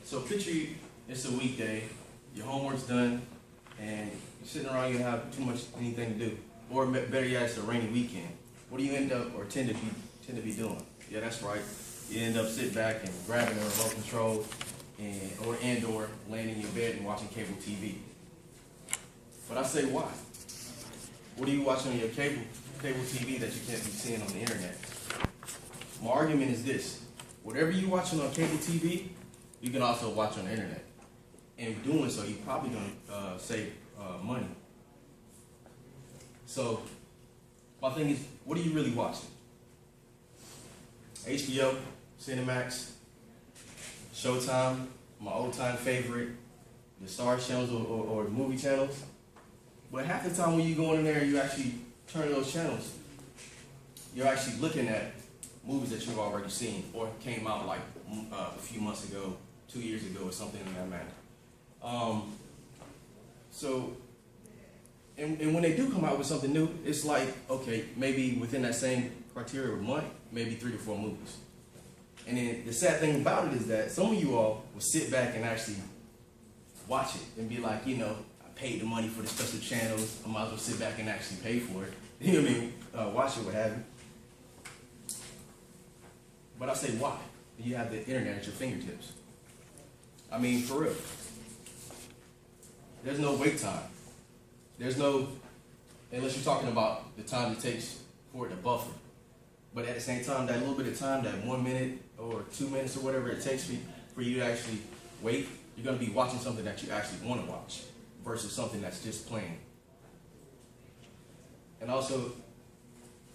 So picture it's a weekday, your homework's done, and you're sitting around, you don't have too much anything to do. Or better yet, it's a rainy weekend. What do you end up or tend to be doing? Yeah, that's right. You end up sitting back and grabbing a remote control or laying in your bed and watching cable TV. But I say why? What are you watching on your cable TV that you can't be seeing on the internet? My argument is this: whatever you're watching on cable TV, you can also watch on the internet. And doing so, you're probably going to save money. So, my thing is, what are you really watching? HBO, Cinemax, Showtime, my old-time favorite, the Star channels or movie channels. But half the time when you go in there, you actually turn those channels, you're actually looking at movies that you've already seen or came out like a few months ago, 2 years ago, or something in that manner. And when they do come out with something new, it's like, okay, maybe within that same criteria of month, maybe 3 to 4 movies. And then the sad thing about it is that some of you all will sit back and actually watch it and be like, you know, I paid the money for the special channels, I might as well sit back and actually pay for it. You know what I mean? Watch it, what have you. But I say why? You have the internet at your fingertips. I mean, for real. There's no wait time. There's no, unless you're talking about the time it takes for it to buffer. But at the same time, that little bit of time, that 1 minute or 2 minutes or whatever it takes for you to actually wait, you're going to be watching something that you actually want to watch versus something that's just playing. And also,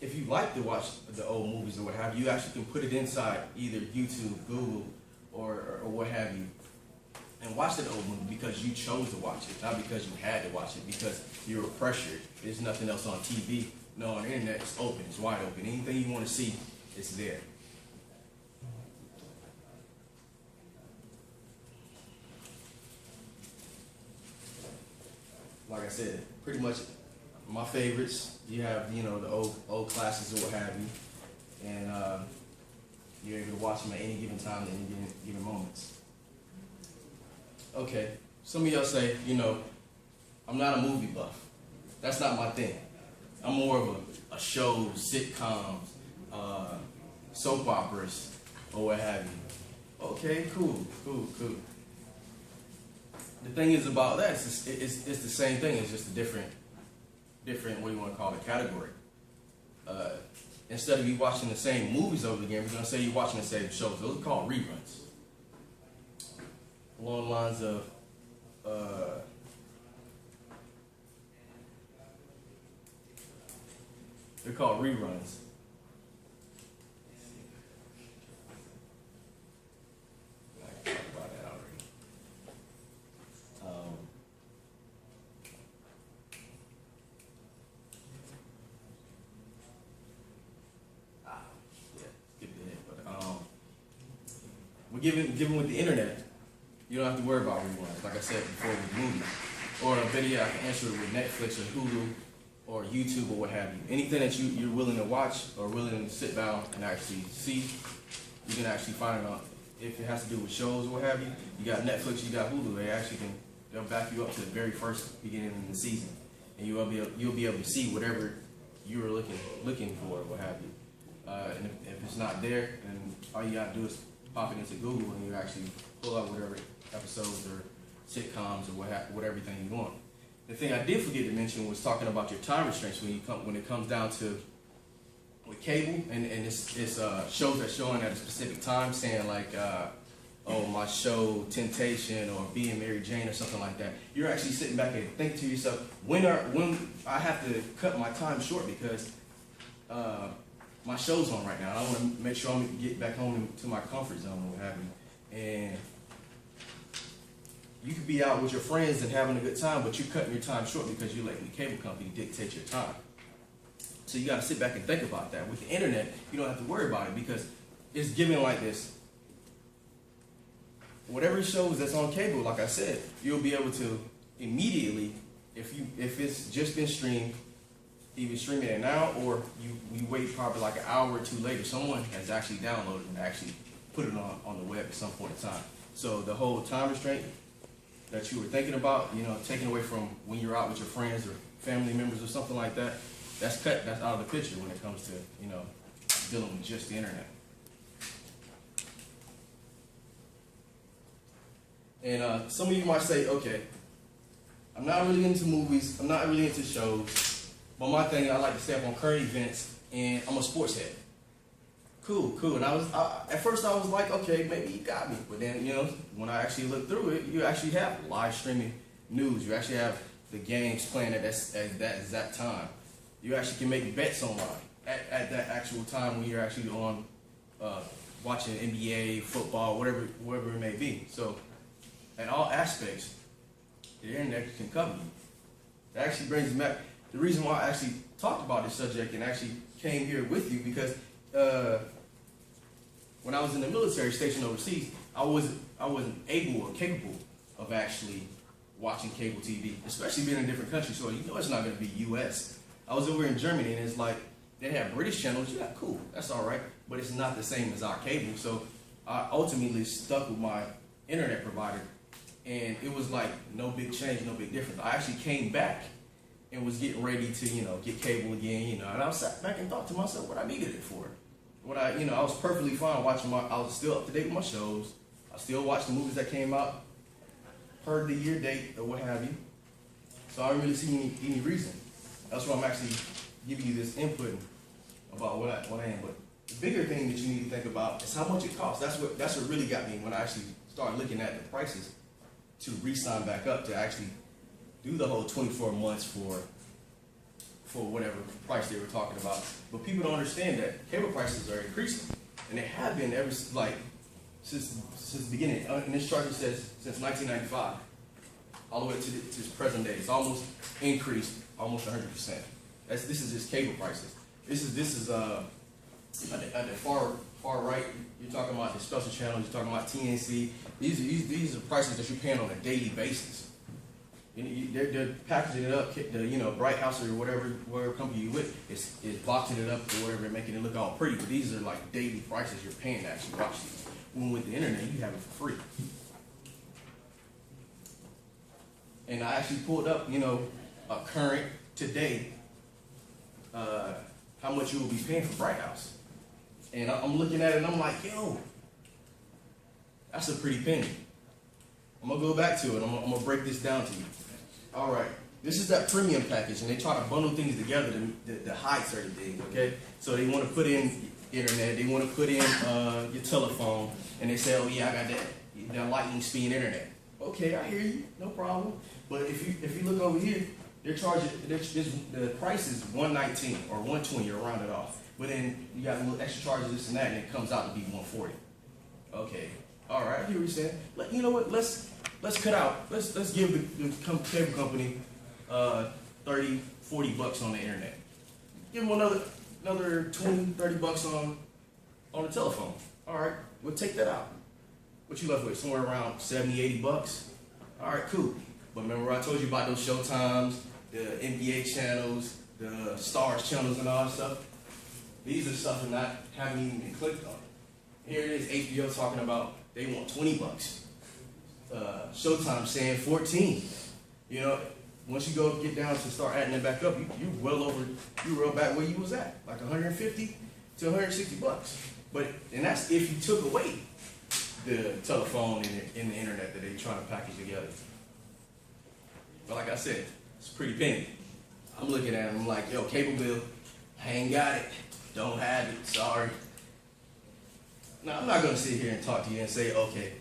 if you like to watch the old movies or what have you, you actually can put it inside either YouTube, Google, or what have you, and watch that old movie because you chose to watch it, not because you had to watch it, because you were pressured. There's nothing else on TV. No, on the internet, it's open, it's wide open. Anything you want to see, it's there. Like I said, pretty much my favorites. You have, you know, the old classics or what have you, and you're able to watch them at any given time, at any given moments. Okay, some of y'all say, you know, I'm not a movie buff. That's not my thing. I'm more of a show, sitcoms, soap operas, or what have you. Okay, cool. The thing is about that, it's the same thing. It's just a different, what do you want to call it, category. Instead of you watching the same movies over again, we're going to say you're watching the same shows. Those are called reruns. Along the lines of, they're called reruns. I talked about that already. Skip ahead. But we're given with the internet. You don't have to worry about reruns, like I said before with movies. Or a video, I can answer it with Netflix or Hulu or YouTube or what have you. Anything that you're willing to watch or willing to sit down and actually see, you can actually find it on. If it has to do with shows or what have you, you got Netflix, you got Hulu. They'll back you up to the very first beginning of the season, and you'll be able to see whatever you were looking for or what have you. And if it's not there, then all you got to do is pop it into Google and you actually pull out whatever episodes or sitcoms or what everything you want. The thing I did forget to mention was talking about your time restraints when it comes down to with cable and it's shows that showing at a specific time, saying like oh, my show Temptation or Being Mary Jane or something like that. You're actually sitting back and thinking to yourself, when I have to cut my time short because my show's on right now and I want to make sure I'm get back home to my comfort zone or what have you. And you could be out with your friends and having a good time, but you're cutting your time short because you're letting the cable company dictate your time. So you got to sit back and think about that. With the internet, you don't have to worry about it because it's given like this. Whatever shows that's on cable, like I said, you'll be able to immediately, if it's just been streamed, either stream it now or you wait probably like an hour or two later, someone has actually downloaded and actually put it on the web at some point in time. So the whole time restraint that you were thinking about, you know, taken away from when you're out with your friends or family members or something like that, that's cut, that's out of the picture when it comes to, you know, dealing with just the internet. And some of you might say, okay, I'm not really into movies, I'm not really into shows, but my thing, I like to stay up on current events, and I'm a sports head. Cool. And at first I was like, okay, maybe you got me. But then, you know, when I actually looked through it, you actually have live streaming news. You actually have the games playing at that exact time. You actually can make bets online at that actual time when you're actually on watching NBA, football, whatever it may be. So, in all aspects, the internet can cover you. That actually brings me back. The reason why I actually talked about this subject and actually came here with you because when I was in the military station overseas, I wasn't able or capable of actually watching cable TV, especially being in a different country. So you know it's not going to be U.S. I was over in Germany, and it's like they have British channels. Yeah, cool, that's all right, but it's not the same as our cable. So I ultimately stuck with my internet provider, and it was like no big change, no big difference. I actually came back and was getting ready to, you know, get cable again, you know, and I sat back and thought to myself what I needed it for. I was perfectly fine watching I was still up to date with my shows. I still watched the movies that came out, heard the year date or what have you. So I don't really see any reason. That's why I'm actually giving you this input about what I am. But the bigger thing that you need to think about is how much it costs. That's what really got me when I actually started looking at the prices to re-sign back up to actually do the whole 24 months for whatever price they were talking about. But people don't understand that cable prices are increasing, and they have been since the beginning. And this chart says since 1995, all the way to this present day, it's almost increased almost 100%. This is just cable prices. This is at the far right. You're talking about the special channels. You're talking about TNC. These are prices that you're paying on a daily basis. They're packaging it up, Bright House or whatever company you're with is boxing it up or whatever, making it look all pretty. But these are like daily prices you're paying to actually watch these. When with the internet, you have it for free. And I actually pulled up, a current today, how much you will be paying for Bright House. And I'm looking at it and I'm like, yo, that's a pretty penny. I'm gonna go back to it. I'm gonna break this down to you. All right, this is that premium package, and they try to bundle things together to hide certain things. Okay, so they want to put in internet, they want to put in your telephone, and they say, oh yeah, I got that lightning speed internet. Okay, I hear you, no problem. But if you look over here, they're charging the price is $119 or $120 or round it off. But then you got a little extra charges, this and that, and it comes out to be $140. Okay. All right, I hear what you're saying. You know what? Let's cut out. Let's give the cable company $30, $40 on the internet. Give them another 20, $30 on the telephone. All right, we'll take that out. What you left with? Somewhere around $70, $80. All right, cool. But remember I told you about those Showtimes, the NBA channels, the Starz channels, and all that stuff. These are stuff that haven't even been clicked on. Here it is, HBO talking about they want $20. Showtime saying 14. Once you go get down to start adding it back up, you're well back where you was at, like 150 to 160 bucks. And that's if you took away the telephone and the internet that they trying to package together. But like I said, it's pretty penny. I'm looking at it, I'm like, yo, cable bill, I ain't got it, don't have it, sorry. Now, I'm not going to sit here and talk to you and say, okay,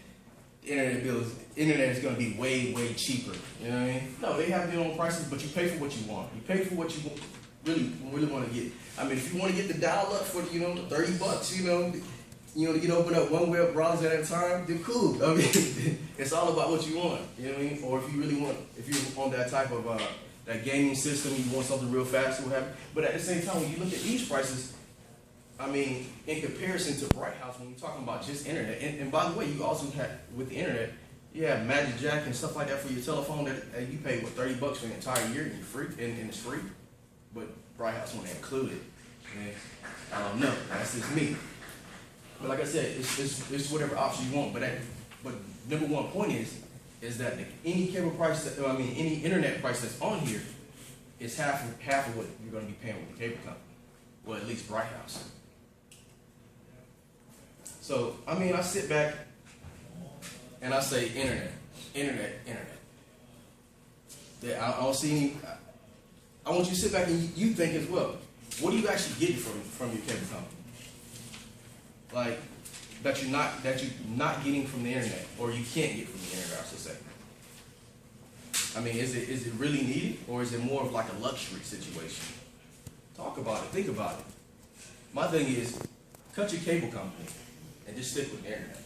internet is going to be way, way cheaper. You know what I mean? No, they have their own prices, but you pay for what you want. You pay for what you really want to get. I mean, if you want to get the dial up for, the $30, to get open up one web browser at a time, then cool. I mean, it's all about what you want. You know what I mean? Or if you're on that type of that gaming system, you want something real fast, what have you. But at the same time, when you look at these prices, I mean, in comparison to Bright House, when you're talking about just internet, and by the way, you also have, with the internet, you have Magic Jack and stuff like that for your telephone that you pay, $30 for the entire year, and you're free, and it's free. But Bright House want to include it. And I don't know, that's just me. But like I said, it's whatever option you want. But But number one point is that any cable price, any internet price that's on here is half of what you're going to be paying with the cable company, well, at least Bright House. So I sit back and I say internet. I don't see any. I want you to sit back and you think as well. What are you actually getting from your cable company? Like that you're not getting from the internet, or you can't get from the internet, I should say. Is it really needed, or is it more of like a luxury situation? Talk about it. Think about it. My thing is, cut your cable company and just stick with the internet.